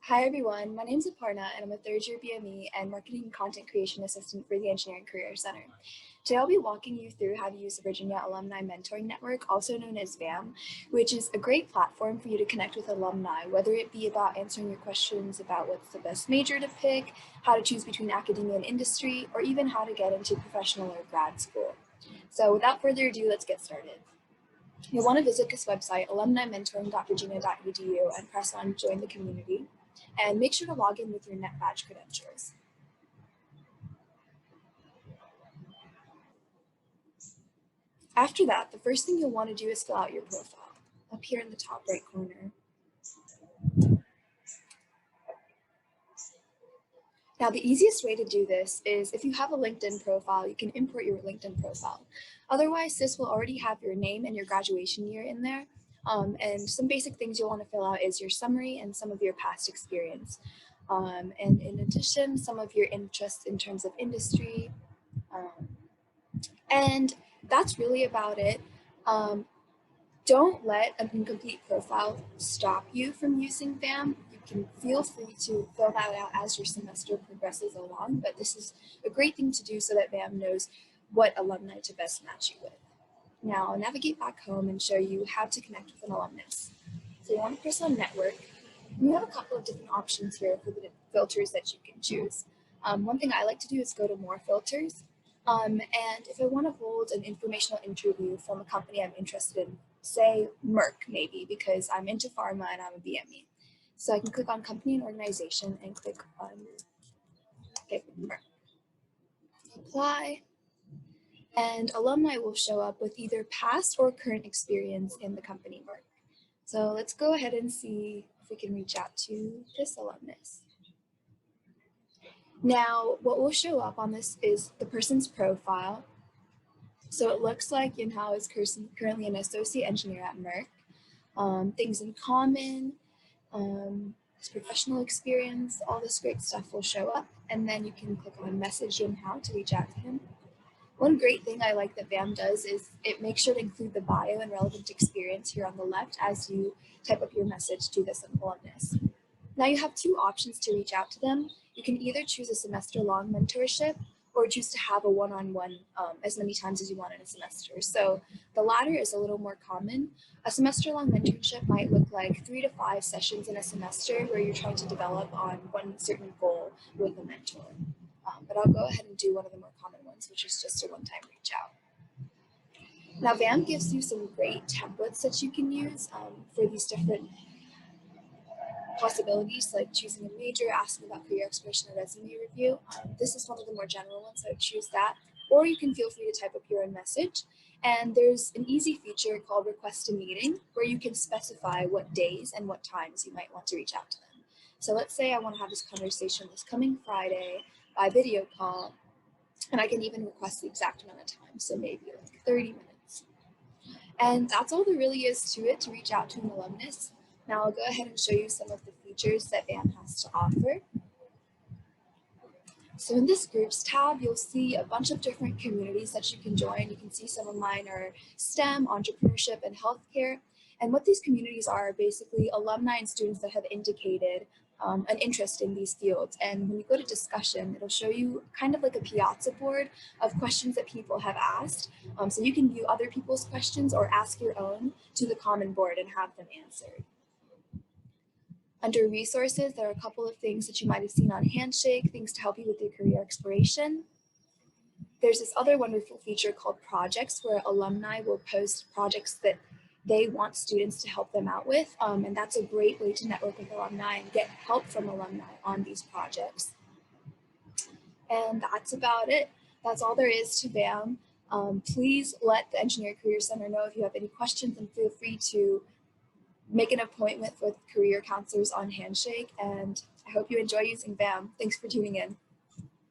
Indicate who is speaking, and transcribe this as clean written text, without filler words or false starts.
Speaker 1: Hi everyone, my name is Aparna and I'm a third year BME and Marketing and Content Creation Assistant for the Engineering Career Center. Today I'll be walking you through how to use the Virginia Alumni Mentoring Network, also known as VAM, which is a great platform for you to connect with alumni, whether it be about answering your questions about what's the best major to pick, how to choose between academia and industry, or even how to get into professional or grad school. So without further ado, let's get started. You'll want to visit this website, alumnimentoring.virginia.edu, and press on Join the Community. And make sure to log in with your NetBadge credentials. After that, the first thing you'll want to do is fill out your profile up here in the top right corner. Now, the easiest way to do this is if you have a LinkedIn profile, you can import your LinkedIn profile. Otherwise, this will already have your name and your graduation year in there. And some basic things you'll want to fill out is your summary and some of your past experience. And in addition, some of your interests in terms of industry. And that's really about it. Don't let an incomplete profile stop you from using VAM. You can feel free to fill that out as your semester progresses along, but this is a great thing to do so that VAM knows what alumni to best match you with. Now I'll navigate back home and show you how to connect with an alumnus. So you want to press on network. And you have a couple of different options here for the filters that you can choose. One thing I like to do is go to more filters. And if I want to hold an informational interview from a company I'm interested in, say Merck maybe, because I'm into pharma and I'm a BME. So I can click on company and organization and click on Merck. Apply. And alumni will show up with either past or current experience in the company Merck. So let's go ahead and see if we can reach out to this alumnus. Now, what will show up on this is the person's profile. So it looks like Yunhao is currently an associate engineer at Merck. Things in common, his professional experience, all this great stuff will show up. And then you can click on message Yunhao to reach out to him. One great thing I like that VAM does is it makes sure to include the bio and relevant experience here on the left as you type up your message to this alumnus. Now you have two options to reach out to them. You can either choose a semester-long mentorship or choose to have a one-on-one as many times as you want in a semester. So the latter is a little more common. A semester-long mentorship might look like 3 to 5 sessions in a semester where you're trying to develop on one certain goal with a mentor. But I'll go ahead and do one of the more common ones, which is just a one-time reach out. Now VAM gives you some great templates that you can use for these different possibilities, like choosing a major, asking about career exploration, or resume review. This is one of the more general ones, so I would choose that. Or you can feel free to type up your own message. And there's an easy feature called request a meeting, where you can specify what days and what times you might want to reach out to them. So let's say I want to have this conversation this coming Friday by video call, and I can even request the exact amount of time, so maybe like 30 minutes. And that's all there really is to it to reach out to an alumnus. Now I'll go ahead and show you some of the features that VAM has to offer. So in this groups tab, you'll see a bunch of different communities that you can join. You can see some of mine are STEM, entrepreneurship, and healthcare. And what these communities are basically alumni and students that have indicated an interest in these fields. And when you go to discussion, it'll show you kind of like a piazza board of questions that people have asked. So you can view other people's questions or ask your own to the common board and have them answered. Under resources, there are a couple of things that you might have seen on Handshake, things to help you with your career exploration. There's this other wonderful feature called projects, where alumni will post projects that they want students to help them out with. And that's a great way to network with alumni and get help from alumni on these projects. And that's about it. That's all there is to VAM. Please let the Engineering Career Center know if you have any questions, and feel free to make an appointment with career counselors on Handshake. And I hope you enjoy using VAM. Thanks for tuning in.